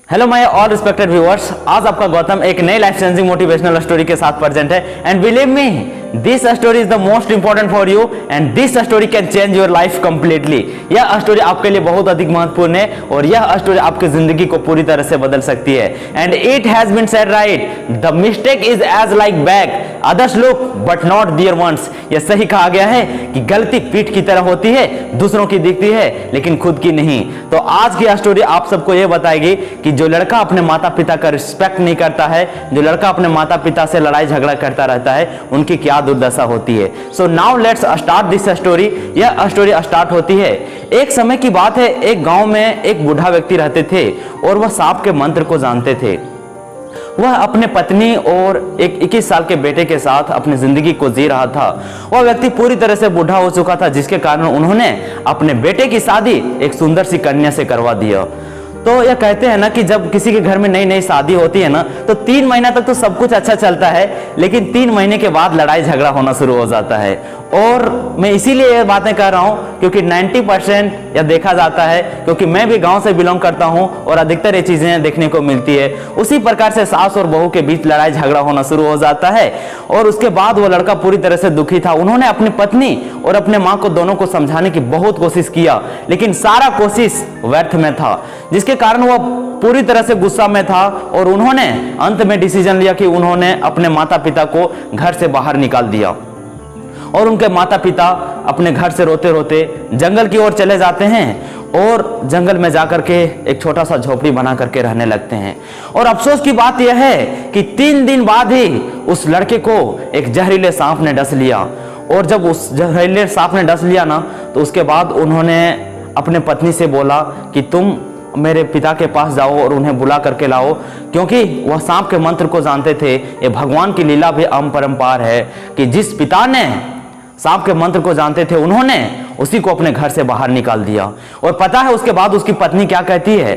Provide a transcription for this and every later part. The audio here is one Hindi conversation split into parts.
Hello my all respected viewers, आज आपका गौतम एक नई लाइफ चेंजिंग मोटिवेशनल स्टोरी के साथ प्रेजेंट है। And believe me, this story is the most important for you and this story can change your life completely. यह स्टोरी आपके लिए बहुत अधिक महत्वपूर्ण है और यह स्टोरी आपकी जिंदगी को पूरी तरह से बदल सकती है। And it has been said right, the mistake is as like back, others look but not there once. यह सही कहा गया है कि गलती पीठ की तरह होती है, दूसरों की दिखती है लेकिन खुद की नहीं। तो आज की स्टोरी आप सबको यह बताएगी कि जो लड़का अपने माता पिता का रिस्पेक्ट नहीं करता है, जो लड़का अपने माता पिता से लड़ाई झगड़ा करता रहता है, उनकी क्या दुर्दशा होती है। So now let's start this story. यह स्टोरी स्टार्ट होती है, एक समय की बात है, एक गांव में एक बूढ़ा व्यक्ति रहते थे और वह सांप के मंत्र को जानते थे। वह अपने पत्नी और एक 21 साल के बेटे के साथ अपनी जिंदगी को जी रहा था। वह व्यक्ति पूरी तरह से बूढ़ा हो चुका था, जिसके कारण उन्होंने अपने बेटे की शादी एक सुंदर सी कन्या से करवा दिया। तो यह कहते हैं ना कि जब किसी के घर में नई नई शादी होती है ना, तो 3 महीना तक तो सब कुछ अच्छा चलता है, लेकिन 3 महीने के बाद लड़ाई झगड़ा होना शुरू हो जाता है। और मैं इसीलिए ये बातें कर रहा हूं क्योंकि 90% यह देखा जाता है, क्योंकि मैं भी गांव से बिलोंग करता हूं और अधिकतर ये चीजें देखने को मिलती है। उसी प्रकार से सास और बहू के बीच लड़ाई झगड़ा होना शुरू हो जाता है और उसके बाद वो लड़का पूरी तरह से दुखी था। उन्होंने अपनी पत्नी और अपने माँ को दोनों को समझाने की बहुत कोशिश किया, लेकिन सारा कोशिश व्यर्थ में था, जिसके कारण वह पूरी तरह से गुस्सा में था और उन्होंने अंत में डिसीजन लिया कि उन्होंने अपने माता पिता को घर से बाहर निकाल दिया। और उनके माता पिता अपने घर से रोते रोते जंगल की ओर चले जाते हैं और जंगल में जाकर के एक छोटा सा झोपड़ी बना करके रहने लगते हैं। और अफसोस की बात यह है कि 3 दिन बाद ही उस लड़के को एक जहरीले सांप ने डस लिया। और जब उस जहरीले सांप ने डस लिया ना, तो उसके बाद उन्होंने अपने पत्नी से बोला कि तुम मेरे पिता के पास जाओ और उन्हें बुला करके लाओ, क्योंकि वह सांप के मंत्र को जानते थे। ये भगवान की लीला भी अपरंपार है कि जिस पिता ने सांप के मंत्र को जानते थे, उन्होंने उसी को अपने घर से बाहर निकाल दिया। और पता है उसके बाद उसकी पत्नी क्या कहती है?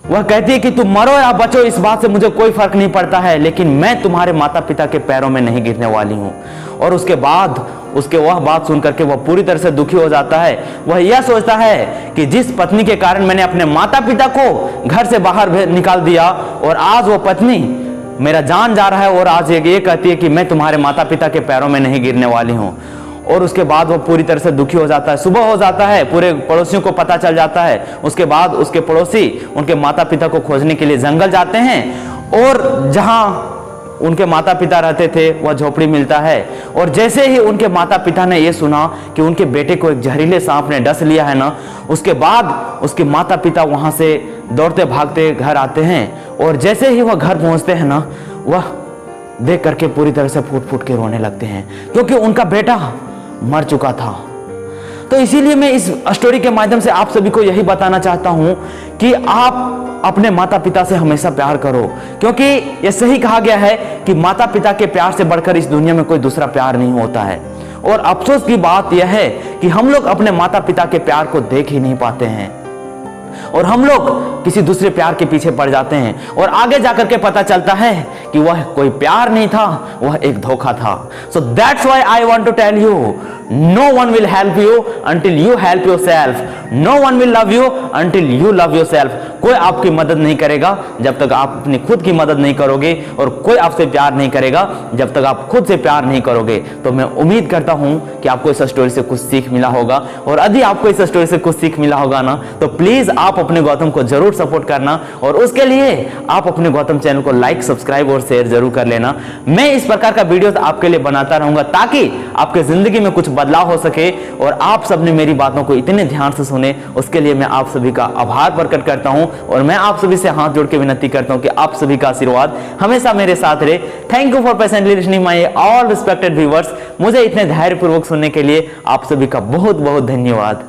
वह कहती है कि तुम मरो या बचो, इस बात से मुझे कोई फर्क नहीं पड़ता है, लेकिन मैं तुम्हारे माता पिता के पैरों में नहीं गिरने वाली हूं। और उसके बाद उसके वह बात सुनकर के वह पूरी तरह से दुखी हो जाता है। वह यह सोचता है कि जिस पत्नी के कारण मैंने अपने माता पिता को घर से बाहर निकाल दिया और आज वो पत्नी मेरा जान जा रहा है और आज ये कहती है कि मैं तुम्हारे माता पिता के पैरों में नहीं गिरने वाली हूं। और उसके बाद वो पूरी तरह से दुखी हो जाता है। सुबह हो जाता है, पूरे पड़ोसियों को पता चल जाता है। उसके बाद उसके पड़ोसी उनके माता पिता को खोजने के लिए जंगल जाते हैं और जहां उनके माता पिता रहते थे वह झोपड़ी मिलता है। और जैसे ही उनके माता पिता ने यह सुना कि उनके बेटे को एक जहरीले सांप ने डस लिया है ना, उसके बाद उसके माता पिता वहां से दौड़ते भागते घर आते हैं। और जैसे ही वह घर पहुंचते हैं ना, वह देख करके पूरी तरह से फूट फूट के रोने लगते हैं, क्योंकि उनका बेटा मर चुका था। तो इसीलिए मैं इस स्टोरी के माध्यम से आप सभी को यही बताना चाहता हूं कि आप अपने माता पिता से हमेशा प्यार करो, क्योंकि यह सही कहा गया है कि माता पिता के प्यार से बढ़कर इस दुनिया में कोई दूसरा प्यार नहीं होता है। और अफसोस की बात यह है कि हम लोग अपने माता पिता के प्यार को देख ही नहीं पाते हैं और हम लोग किसी दूसरे प्यार के पीछे पड़ जाते हैं और आगे जाकर के पता चलता है कि वह कोई प्यार नहीं था, वह एक धोखा था। So that's why I want to tell you, no one will help you until you help yourself, no one will love you until you love yourself. कोई आपकी मदद नहीं करेगा जब तक आप अपनी खुद की मदद नहीं करोगे, और कोई आपसे प्यार नहीं करेगा जब तक आप खुद से प्यार नहीं करोगे। तो मैं उम्मीद करता हूं कि आपको इस स्टोरी से कुछ सीख मिला होगा, और यदि आपको इस स्टोरी से कुछ सीख मिला होगा ना, तो प्लीज आप अपने गौतम को जरूर सपोर्ट करना, और उसके लिए आप अपने गौतम चैनल को लाइक, सब्सक्राइब और शेयर जरूर कर लेना। मैं इस प्रकार का वीडियोस आपके लिए बनाता रहूंगा ताकि आपके जिंदगी में कुछ बदलाव हो सके, और आप सबने मेरी बातों को इतने ध्यान से सुने, उसके लिए मैं आप सभी का आभार प्रकट करता हूं। और मैं आप सभी से हाथ जोड़ के विनती करता हूं कि आप सभी का आशीर्वाद हमेशा मेरे साथ रहे। Thank you for patiently listening my all respected viewers. मुझे इतने धैर्यपूर्वक सुनने के लिए आप सभी का बहुत बहुत धन्यवाद।